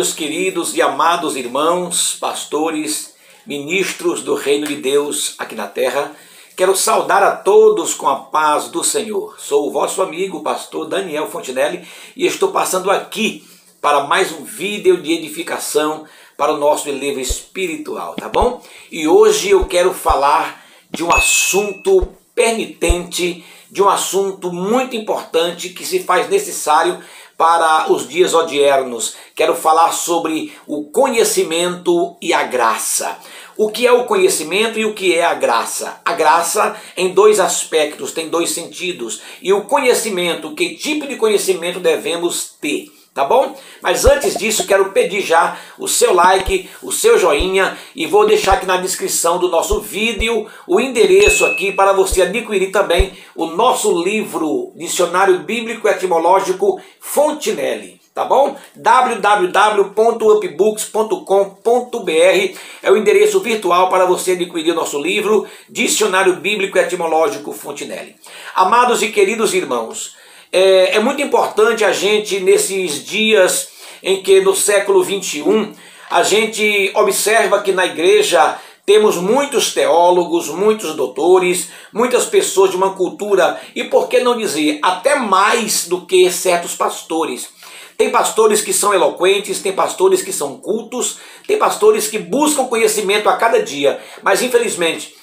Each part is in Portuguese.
meus queridos e amados irmãos, pastores, ministros do Reino de Deus aqui na terra. Quero saudar a todos com a paz do Senhor. Sou o vosso amigo, pastor Daniel Fontinelli, e estou passando aqui para mais um vídeo de edificação para o nosso elevo espiritual, tá bom? E hoje eu quero falar de um assunto permitente, de um assunto muito importante que se faz necessário para os dias odiernos. Quero falar sobre o conhecimento e a graça. O que é o conhecimento e o que é a graça? A graça em dois aspectos, tem dois sentidos. E o conhecimento, que tipo de conhecimento devemos ter? Tá bom? Mas antes disso, quero pedir já o seu like, o seu joinha, e vou deixar aqui na descrição do nosso vídeo o endereço aqui para você adquirir também o nosso livro Dicionário Bíblico Etimológico Fontinelli. Tá bom? www.upbooks.com.br é o endereço virtual para você adquirir o nosso livro Dicionário Bíblico Etimológico Fontinelli. Amados e queridos irmãos, é muito importante a gente, nesses dias em que no século 21, a gente observa que na igreja temos muitos teólogos, muitos doutores, muitas pessoas de uma cultura, e por que não dizer, até mais do que certos pastores. Tem pastores que são eloquentes, tem pastores que são cultos, tem pastores que buscam conhecimento a cada dia, mas infelizmente,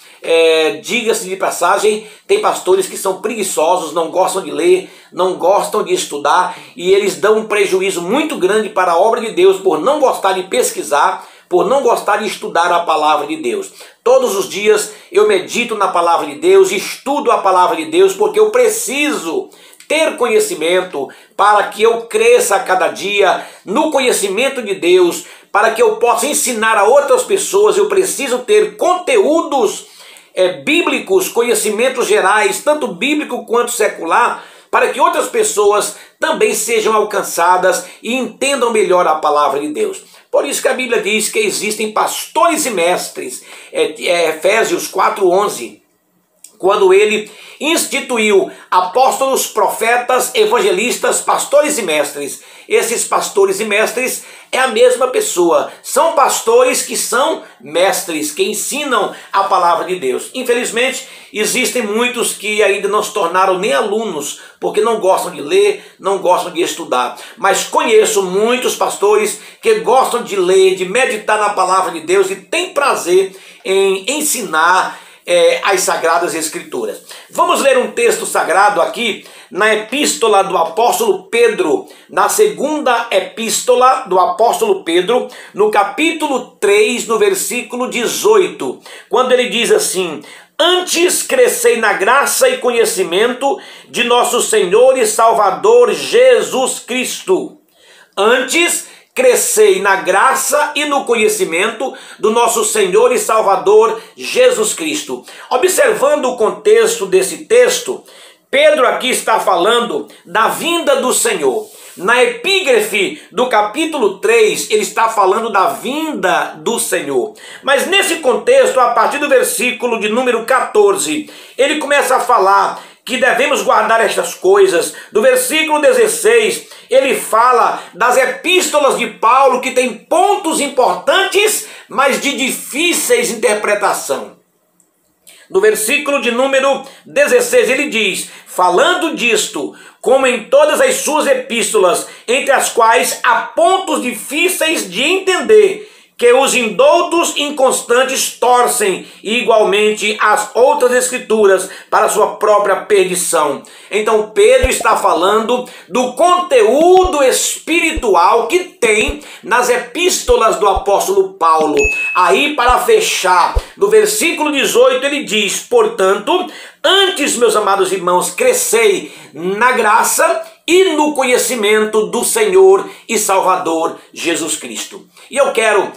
diga-se de passagem, tem pastores que são preguiçosos, não gostam de ler, não gostam de estudar, e eles dão um prejuízo muito grande para a obra de Deus por não gostar de pesquisar, por não gostar de estudar a palavra de Deus. Todos os dias eu medito na palavra de Deus, estudo a palavra de Deus, porque eu preciso ter conhecimento para que eu cresça a cada dia no conhecimento de Deus, para que eu possa ensinar a outras pessoas. Eu preciso ter conteúdos bíblicos, conhecimentos gerais, tanto bíblico quanto secular, para que outras pessoas também sejam alcançadas e entendam melhor a palavra de Deus. Por isso que a Bíblia diz que existem pastores e mestres, Efésios 4:11, quando ele instituiu apóstolos, profetas, evangelistas, pastores e mestres. Esses pastores e mestres é a mesma pessoa. São pastores que são mestres, que ensinam a palavra de Deus. Infelizmente, existem muitos que ainda não se tornaram nem alunos, porque não gostam de ler, não gostam de estudar. Mas conheço muitos pastores que gostam de ler, de meditar na palavra de Deus e têm prazer em ensinar as Sagradas Escrituras. Vamos ler um texto sagrado aqui na epístola do apóstolo Pedro, na segunda epístola do apóstolo Pedro, no capítulo 3, no versículo 18, quando ele diz assim: antes crescei na graça e conhecimento de nosso Senhor e Salvador Jesus Cristo. Antes crescei na graça e no conhecimento do nosso Senhor e Salvador Jesus Cristo. Observando o contexto desse texto, Pedro aqui está falando da vinda do Senhor. Na epígrafe do capítulo 3, ele está falando da vinda do Senhor. Mas nesse contexto, a partir do versículo de número 14, ele começa a falar que devemos guardar estas coisas. Do versículo 16, ele fala das epístolas de Paulo, que tem pontos importantes, mas de difíceis interpretação. No versículo de número 16, ele diz: falando disto, como em todas as suas epístolas, entre as quais há pontos difíceis de entender, que os indoutos inconstantes torcem, e igualmente as outras escrituras para sua própria perdição. Então Pedro está falando do conteúdo espiritual que tem nas epístolas do apóstolo Paulo. Aí, para fechar, no versículo 18 ele diz: portanto, antes, meus amados irmãos, crescei na graça e no conhecimento do Senhor e Salvador Jesus Cristo. E eu quero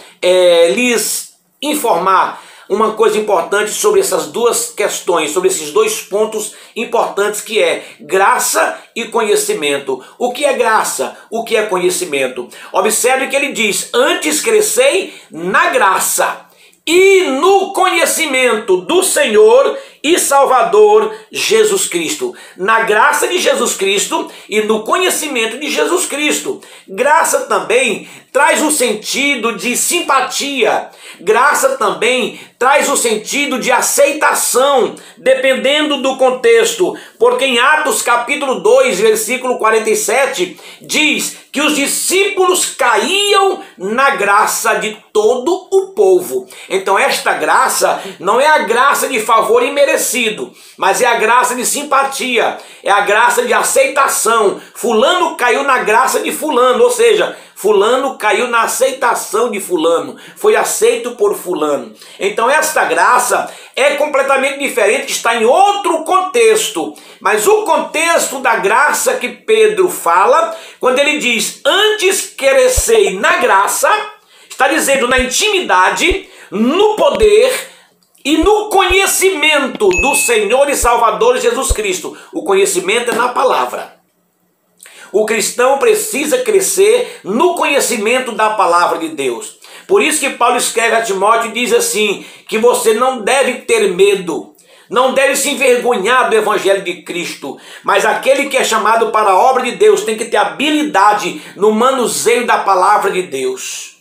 lhes informar uma coisa importante sobre essas duas questões, sobre esses dois pontos importantes, que é graça e conhecimento. O que é graça? O que é conhecimento? Observe que ele diz: antes crescei na graça e no conhecimento do Senhor e Salvador Jesus Cristo. Na graça de Jesus Cristo e no conhecimento de Jesus Cristo. Graça também traz o sentido de simpatia. Graça também traz o sentido de aceitação, dependendo do contexto. Porque em Atos capítulo 2, versículo 47, diz que os discípulos caíam na graça de todo o povo. Então esta graça não é a graça de favor imerecido, mas é a graça de simpatia, é a graça de aceitação. Fulano caiu na graça de fulano, ou seja, fulano caiu na aceitação de fulano, foi aceito por fulano. Então esta graça é completamente diferente, que está em outro contexto. Mas o contexto da graça que Pedro fala, quando ele diz, antes crescei na graça, está dizendo na intimidade, no poder e no conhecimento do Senhor e Salvador Jesus Cristo. O conhecimento é na palavra. O cristão precisa crescer no conhecimento da palavra de Deus. Por isso que Paulo escreve a Timóteo e diz assim, que você não deve ter medo, não deve se envergonhar do evangelho de Cristo, mas aquele que é chamado para a obra de Deus tem que ter habilidade no manuseio da palavra de Deus.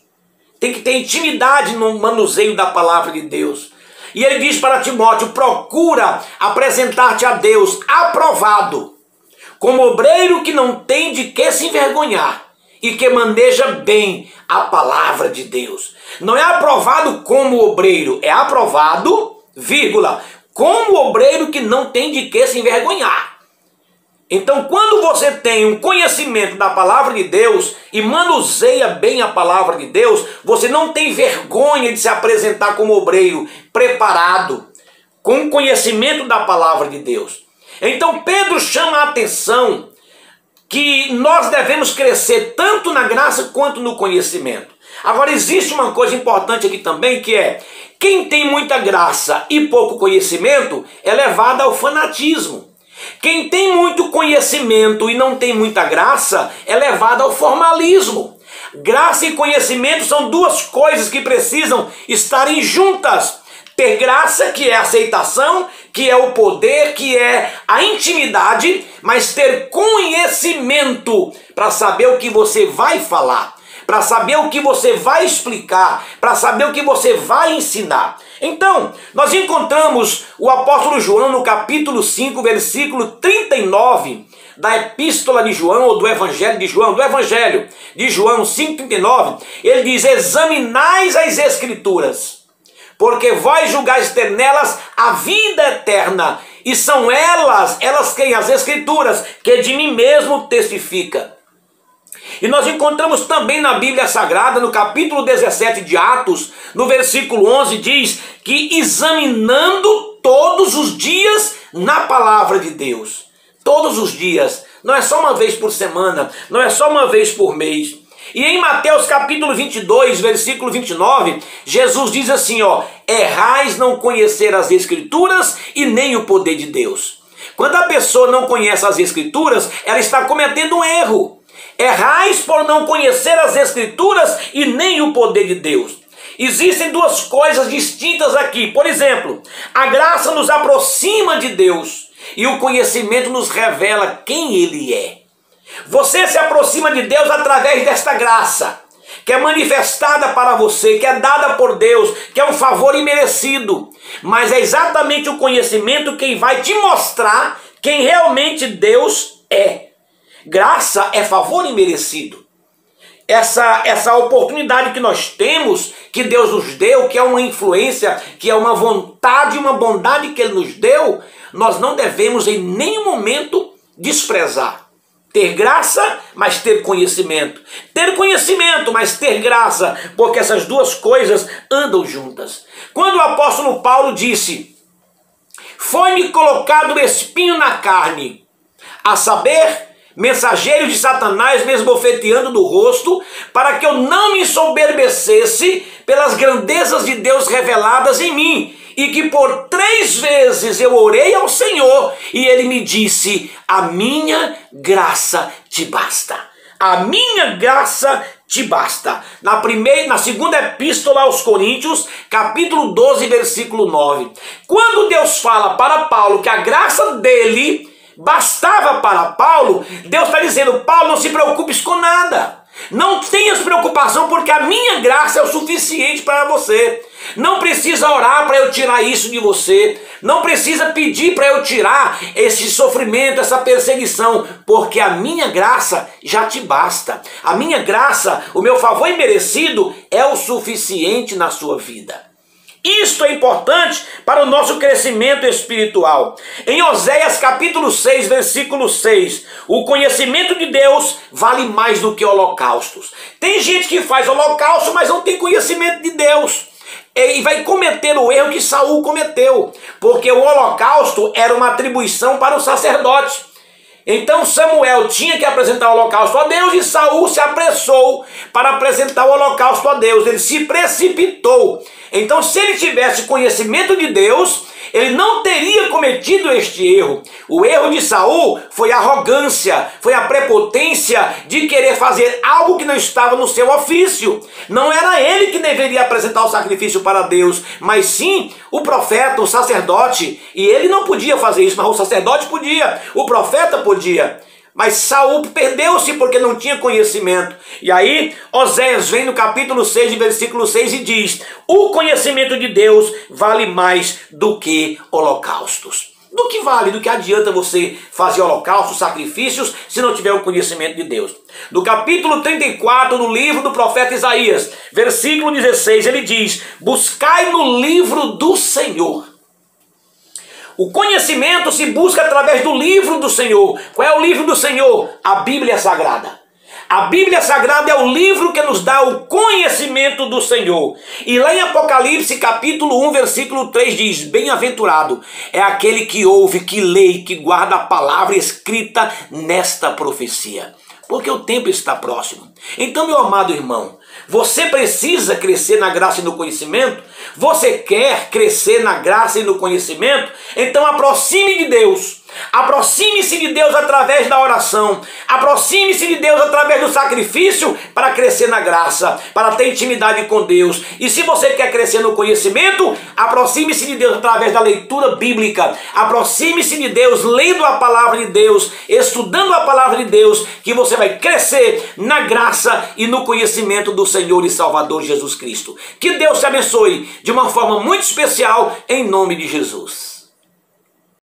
Tem que ter intimidade no manuseio da palavra de Deus. E ele diz para Timóteo, procura apresentar-te a Deus aprovado, como obreiro que não tem de que se envergonhar e que maneja bem a palavra de Deus. Não é aprovado como obreiro, é aprovado, vírgula, como obreiro que não tem de que se envergonhar. Então, quando você tem um conhecimento da palavra de Deus e manuseia bem a palavra de Deus, você não tem vergonha de se apresentar como obreiro preparado, com conhecimento da palavra de Deus. Então Pedro chama a atenção que nós devemos crescer tanto na graça quanto no conhecimento. Agora existe uma coisa importante aqui também, que é, quem tem muita graça e pouco conhecimento é levado ao fanatismo. Quem tem muito conhecimento e não tem muita graça é levado ao formalismo. Graça e conhecimento são duas coisas que precisam estarem juntas. Ter graça, que é a aceitação, que é o poder, que é a intimidade, mas ter conhecimento para saber o que você vai falar, para saber o que você vai explicar, para saber o que você vai ensinar. Então, nós encontramos o apóstolo João no capítulo 5, versículo 39, da epístola de João, ou do evangelho de João, do evangelho de João 5,39, ele diz, examinais as escrituras, porque vós julgais ter nelas a vida eterna, e são elas quem? As escrituras, que de mim mesmo testifica. E nós encontramos também na Bíblia Sagrada, no capítulo 17 de Atos, no versículo 11, diz que examinando todos os dias na palavra de Deus. Todos os dias, não é só uma vez por semana, não é só uma vez por mês. E em Mateus capítulo 22, versículo 29, Jesus diz assim, ó, errais não conhecer as Escrituras e nem o poder de Deus. Quando a pessoa não conhece as Escrituras, ela está cometendo um erro. Errais por não conhecer as Escrituras e nem o poder de Deus. Existem duas coisas distintas aqui. Por exemplo, a graça nos aproxima de Deus e o conhecimento nos revela quem Ele é. Você se aproxima de Deus através desta graça, que é manifestada para você, que é dada por Deus, que é um favor imerecido. Mas é exatamente o conhecimento quem vai te mostrar quem realmente Deus é. Graça é favor imerecido. Essa oportunidade que nós temos, que Deus nos deu, que é uma influência, que é uma vontade, uma bondade que Ele nos deu, nós não devemos em nenhum momento desprezar. Ter graça, mas ter conhecimento. Ter conhecimento, mas ter graça, porque essas duas coisas andam juntas. Quando o apóstolo Paulo disse, foi-me colocado espinho na carne, a saber, mensageiro de Satanás me esbofeteando no rosto, para que eu não me ensoberbecesse pelas grandezas de Deus reveladas em mim, e que por 3 vezes eu orei ao Senhor, e Ele me disse, a minha graça te basta. A minha graça te basta. Na segunda epístola aos Coríntios, capítulo 12, versículo 9. Quando Deus fala para Paulo que a graça dele bastava para Paulo, Deus está dizendo, Paulo, não se preocupes com nada. Não tenhas preocupação, porque a minha graça é o suficiente para você. Não precisa orar para eu tirar isso de você. Não precisa pedir para eu tirar esse sofrimento, essa perseguição, porque a minha graça já te basta. A minha graça, o meu favor imerecido é o suficiente na sua vida. Isto é importante para o nosso crescimento espiritual. Em Oséias capítulo 6, versículo 6, o conhecimento de Deus vale mais do que holocaustos. Tem gente que faz holocausto, mas não tem conhecimento de Deus. E vai cometer o erro que Saul cometeu, porque o holocausto era uma atribuição para os sacerdotes. Então Samuel tinha que apresentar o holocausto a Deus e Saul se apressou para apresentar o holocausto a Deus. Ele se precipitou. Então, se ele tivesse conhecimento de Deus, ele não teria cometido este erro. O erro de Saul foi a arrogância, foi a prepotência de querer fazer algo que não estava no seu ofício. Não era ele que deveria apresentar o sacrifício para Deus, mas sim o profeta, o sacerdote. E ele não podia fazer isso, mas o sacerdote podia, o profeta podia. Mas Saul perdeu-se porque não tinha conhecimento. E aí Oséias vem no capítulo 6, versículo 6 e diz: o conhecimento de Deus vale mais do que holocaustos. Do que vale, do que adianta você fazer holocaustos, sacrifícios, se não tiver o conhecimento de Deus? No capítulo 34 do livro do profeta Isaías, versículo 16, ele diz: buscai no livro do Senhor. O conhecimento se busca através do livro do Senhor. Qual é o livro do Senhor? A Bíblia Sagrada. A Bíblia Sagrada é o livro que nos dá o conhecimento do Senhor. E lá em Apocalipse capítulo 1, versículo 3 diz: bem-aventurado é aquele que ouve, que lê e que guarda a palavra escrita nesta profecia. Porque o tempo está próximo. Então, meu amado irmão, você precisa crescer na graça e no conhecimento? Você quer crescer na graça e no conhecimento? Então aproxime de Deus. Aproxime-se de Deus através da oração. Aproxime-se de Deus através do sacrifício para crescer na graça, para ter intimidade com Deus. E se você quer crescer no conhecimento, aproxime-se de Deus através da leitura bíblica. Aproxime-se de Deus lendo a palavra de Deus, estudando a palavra de Deus, que você vai crescer na graça e no conhecimento do Senhor e Salvador Jesus Cristo. Que Deus te abençoe de uma forma muito especial, em nome de Jesus.